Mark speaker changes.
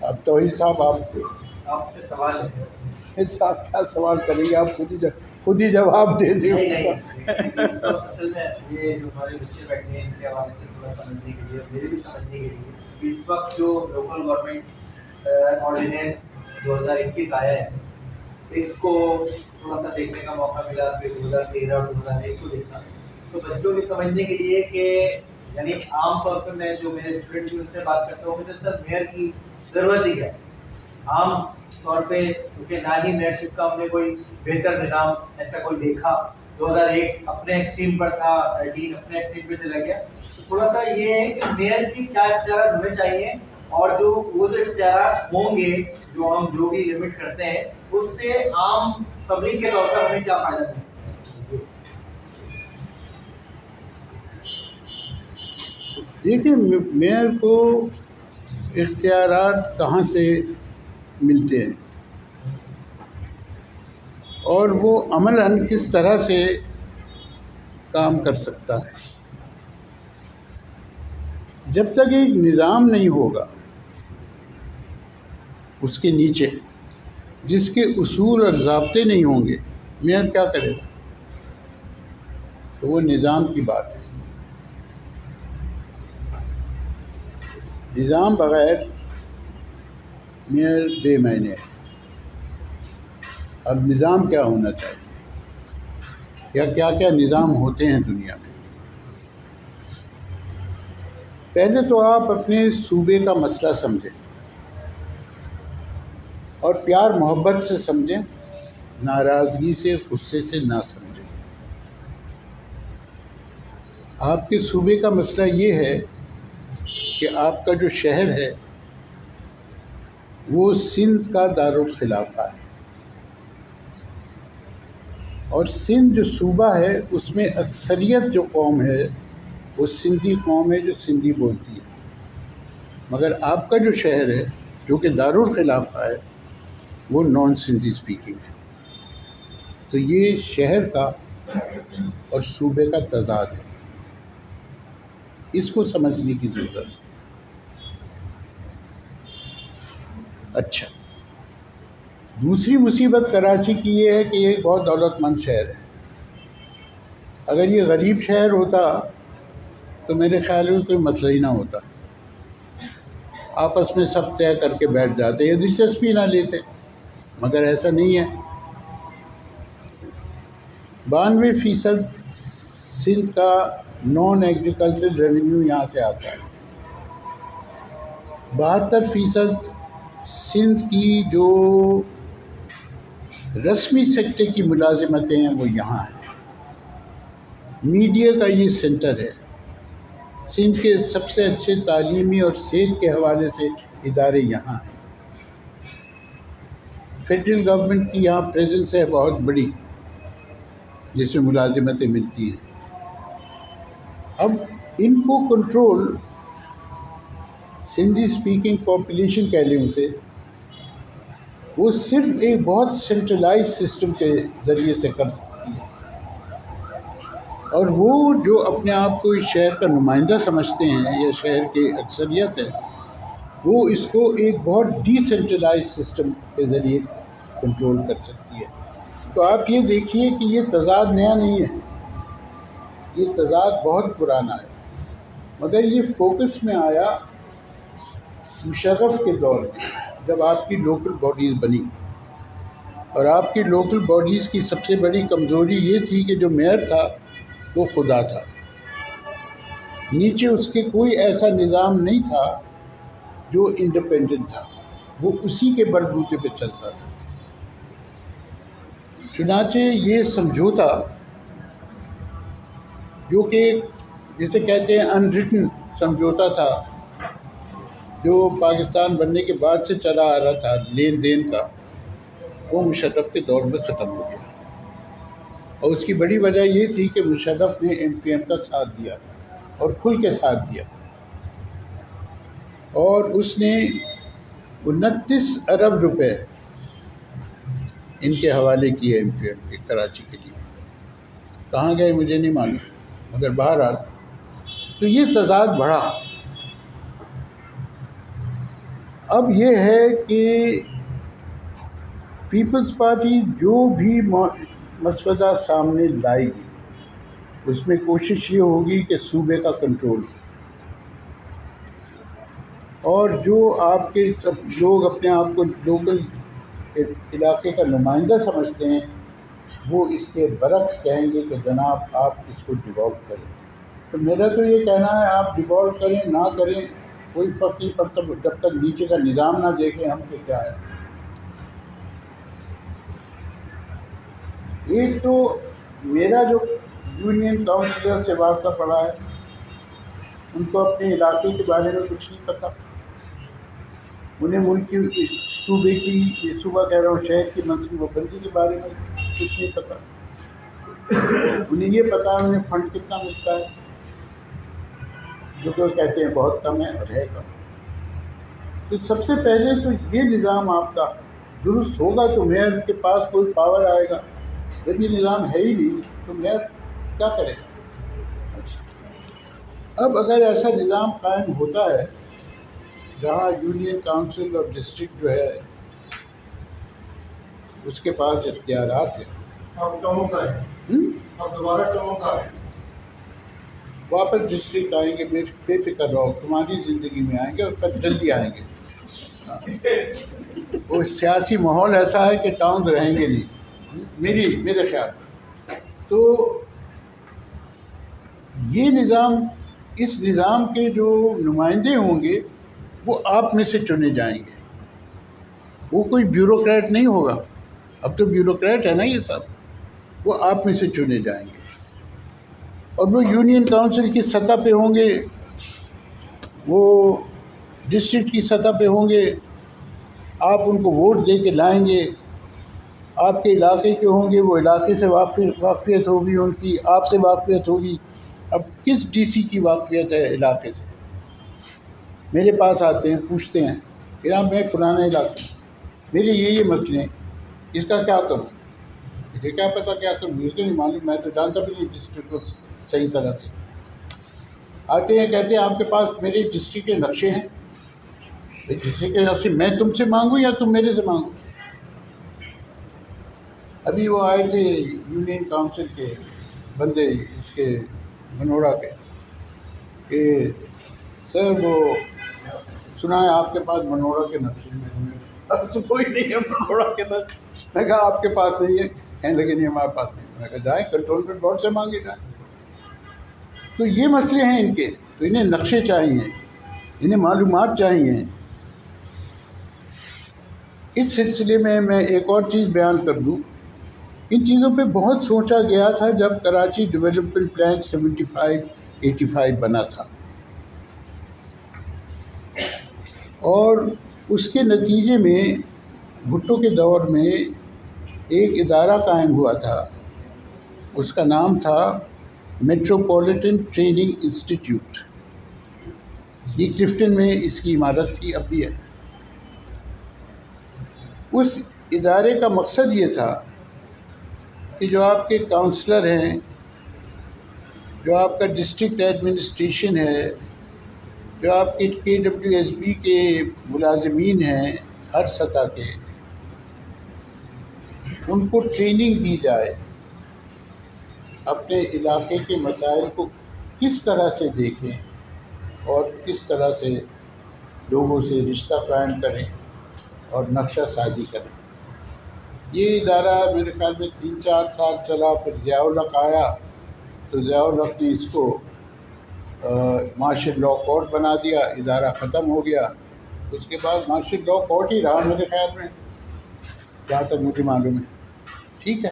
Speaker 1: اب توحید صاحب
Speaker 2: آپ سے سوال ہے.
Speaker 1: صاحب کیا سوال کریں گے؟ آپ خود ہی جواب دے دیں اس کا.
Speaker 2: اس وقت اصل میں یہ جو ہمارے بچے بیٹھے ہیں ان کے حوالے سے تھوڑا سمجھنے کے لیے، میرے بھی سمجھنے کے لیے کہ اس وقت جو لوکل گورنمنٹ آرڈیننس 2021 آیا ہے، اس کو تھوڑا سا دیکھنے کا موقع ملا. پھر 2013 اور 2001 کو دیکھا تو بچوں کے سمجھنے کے لیے کہ یعنی عام طور پہ میں جو میرے اسٹوڈنٹ ان سے بات کرتا ہوں، مجھے سر میئر کی ضرورت ہی ہے. عام طور پہ کیونکہ نہ ہی میئرشپ کا ہم نے کوئی بہتر نظام ایسا کوئی دیکھا. 2001 اپنے ایکسٹریم پر تھا، 13 اپنے ایکسٹریم پہ چلا گیا. تو تھوڑا سا یہ ہے کہ میئر کی کیا اختیارات ہونے چاہیے، اور جو اختیارات ہوں گے جو ہم جو بھی لمٹ کرتے ہیں اس سے عام پبلک کے طور پر ہمیں کیا فائدہ مل سکتا ہے؟
Speaker 1: دیکھیں، میئر کو اختیارات کہاں سے ملتے ہیں اور وہ عملاً کس طرح سے کام کر سکتا ہے. جب تک ایک نظام نہیں ہوگا اس کے نیچے، جس کے اصول اور ضابطے نہیں ہوں گے، میئر کیا کرے گا؟ تو وہ نظام کی بات ہے. نظام بغیر میئر بے معنی ہے. اب نظام کیا ہونا چاہیے یا کیا کیا نظام ہوتے ہیں دنیا میں؟ پہلے تو آپ اپنے صوبے کا مسئلہ سمجھیں اور پیار محبت سے سمجھیں، ناراضگی سے، غصے سے نہ سمجھیں. آپ کے صوبے کا مسئلہ یہ ہے کہ آپ کا جو شہر ہے وہ سندھ کا دارالخلافہ ہے، اور سندھ جو صوبہ ہے اس میں اکثریت جو قوم ہے وہ سندھی قوم ہے جو سندھی بولتی ہے. مگر آپ کا جو شہر ہے جو کہ دارالخلافہ ہے وہ نان سندھی اسپیکنگ ہے. تو یہ شہر کا اور صوبے کا تضاد ہے، اس کو سمجھنے کی ضرورت ہے. اچھا، دوسری مصیبت کراچی کی یہ ہے کہ یہ ایک بہت دولت مند شہر ہے. اگر یہ غریب شہر ہوتا تو میرے خیال میں کوئی مسئلہ ہی نہ ہوتا، آپس میں سب طے کر کے بیٹھ جاتے یا دلچسپی نہ لیتے. مگر ایسا نہیں ہے. 92% سندھ کا نان ایگریکلچرل ریونیو یہاں سے آتا ہے. 72% سندھ کی جو رسمی سیکٹر کی ملازمتیں ہیں وہ یہاں ہیں. میڈیا کا یہ سینٹر ہے. سندھ کے سب سے اچھے تعلیمی اور صحت کے حوالے سے ادارے یہاں ہیں. فیڈرل گورنمنٹ کی یہاں پریزنس ہے بہت بڑی، جس میں ملازمتیں ملتی ہیں. اب ان کو کنٹرول سندھی اسپیکنگ پاپولیشن کہہ لیں اسے، وہ صرف ایک بہت سینٹرلائز سسٹم کے ذریعے سے کر سکتی ہے. اور وہ جو اپنے آپ کو اس شہر کا نمائندہ سمجھتے ہیں یا شہر کی اکثریت ہے، وہ اس کو ایک بہت ڈی سینٹرلائز سسٹم کے ذریعے کنٹرول کر سکتی ہے. تو آپ یہ دیکھیے کہ یہ تضاد نیا نہیں ہے، یہ تضاد بہت پرانا ہے. مگر یہ فوکس میں آیا مشرف کے دور میں، جب آپ کی لوکل باڈیز بنی. اور آپ کی لوکل باڈیز کی سب سے بڑی کمزوری یہ تھی کہ جو میئر تھا وہ خدا تھا. نیچے اس کے کوئی ایسا نظام نہیں تھا جو انڈیپینڈنٹ تھا، وہ اسی کے بل بوتے پہ چلتا تھا. چنانچہ یہ سمجھوتا جو کہ جسے کہتے ہیں ان ریٹن سمجھوتا تھا، جو پاکستان بننے کے بعد سے چلا آ رہا تھا لین دین کا، وہ مشرف کے دور میں ختم ہو گیا. اور اس کی بڑی وجہ یہ تھی کہ مشرف نے MPM کا ساتھ دیا اور کھل کے ساتھ دیا، اور اس نے 29 ارب روپے ان کے حوالے کیے MPM کے کراچی کے لیے. کہاں گئے مجھے نہیں معلوم، مگر بہرحال تو یہ تضاد بڑھا. اب یہ ہے کہ پیپلز پارٹی جو بھی مسودہ سامنے لائے گی اس میں کوشش یہ ہوگی کہ صوبے کا کنٹرول، اور جو آپ کے لوگ اپنے آپ کو لوکل علاقے کا نمائندہ سمجھتے ہیں وہ اس کے برعکس کہیں گے کہ جناب آپ اس کو ڈیوالو کریں۔ تو میرا تو یہ کہنا ہے آپ ڈیوالو کریں نہ کریں کوئی فرق نہیں پڑتا جب تک نیچے کا نظام نہ دیکھیں ہم کہ کیا ہے۔ ایک تو میرا جو یونین کاؤنسلر سے واسطہ پڑا ہے ان کو اپنے علاقے کے بارے میں کچھ نہیں پتہ، انہیں ملک کی صوبہ کہہ رہا ہوں شہر کی منصوبہ بندی کے بارے میں کچھ نہیں پتہ، انہیں یہ پتہ انہیں فنڈ کتنا ملتا ہے جو کہ کہتے ہیں بہت کم ہے اور ہے کم۔ تو سب سے پہلے تو یہ نظام آپ کا درست ہوگا تو میئر کے پاس کوئی پاور آئے گا، جب یہ نظام ہے ہی نہیں تو میئر کیا کرے گا؟ اب اگر ایسا نظام قائم ہوتا ہے جہاں یونین کاؤنسل اور ڈسٹرکٹ جو ہے اس کے پاس اختیارات ہیں،
Speaker 3: اب ٹاؤن کا ہے، اب دوبارہ ٹاؤن کا ہے،
Speaker 1: واپس ڈسٹرکٹ آئیں گے، بے فکر رہو تمہاری زندگی میں آئیں گے اور کل جلدی آئیں گے۔ وہ سیاسی ماحول ایسا ہے کہ ٹاؤن رہیں گے نہیں میرے خیال۔ تو یہ نظام، اس نظام کے جو نمائندے ہوں گے وہ آپ میں سے چنے جائیں گے، وہ کوئی بیوروکریٹ نہیں ہوگا، اب تو بیوروکریٹ ہے نا یہ سب، وہ آپ میں سے چنے جائیں گے اور وہ یونین کاؤنسل کی سطح پہ ہوں گے، وہ ڈسٹرکٹ کی سطح پہ ہوں گے، آپ ان کو ووٹ دے کے لائیں گے، آپ کے علاقے کے ہوں گے، وہ علاقے سے واقفیت ہوگی ان کی، آپ سے واقفیت ہوگی۔ اب کس ڈی سی کی واقفیت ہے علاقے سے؟ میرے پاس آتے ہیں پوچھتے ہیں کہ جناب میں فلانا علاقہ میرے یہ مسئلے ہیں، اس کا کیا کروں؟ مجھے کیا پتہ کیا کروں، مجھے تو نہیں معلوم، میں تو جانتا بھی نہیں ڈسٹرکٹ کو صحیح طرح سے۔ آتے ہیں کہتے ہیں آپ کے پاس میرے ڈسٹرکٹ کے نقشے ہیں، ڈسٹرکٹ کے نقشے میں تم سے مانگوں یا تم میرے سے مانگو؟ ابھی وہ آئے تھے یونین کاؤنسل کے بندے اس کے منوڑا کے کہ سر وہ سنا ہے آپ کے پاس منوڑا کے نقشے ہیں، اب تو کوئی نہیں ہے منوڑا کے نقشے، میں کہا آپ کے پاس نہیں ہے، کہنے لگے نہیں ہمارے پاس نہیں، میں کہا جائیں کنٹرولمنٹ بورڈ سے مانگے جائیں۔ تو یہ مسئلے ہیں ان کے، تو انہیں نقشے چاہیے، انہیں معلومات چاہیے۔ اس سلسلے میں ایک اور چیز بیان کر دوں، ان چیزوں پہ بہت سوچا گیا تھا جب کراچی ڈیولپمنٹ پلان 75-85 بنا تھا، اور اس کے نتیجے میں بھٹو کے دور میں ایک ادارہ قائم ہوا تھا، اس کا نام تھا میٹروپولیٹن ٹریننگ انسٹیٹیوٹ، یہ کلفٹن میں اس کی عمارت تھی، اب بھی ہے۔ اس ادارے کا مقصد یہ تھا کہ جو آپ کے کاؤنسلر ہیں، جو آپ کا ڈسٹرکٹ ایڈمنسٹریشن ہے، جو آپ کے KWSB کے ملازمین ہیں ہر سطح کے، ان کو ٹریننگ دی جائے اپنے علاقے کے مسائل کو کس طرح سے دیکھیں اور کس طرح سے لوگوں سے رشتہ قائم کریں اور نقشہ سازی کریں۔ یہ ادارہ میرے خیال میں 3-4 سال چلا، پھر ضیاء الحق آیا تو ضیاء الحق نے اس کو مارشل لاء کورٹ بنا دیا، ادارہ ختم ہو گیا۔ اس کے بعد مارشل لاء کورٹ ہی رہا میرے خیال میں، جہاں تک مجھے معلوم ہے۔ ٹھیک ہے۔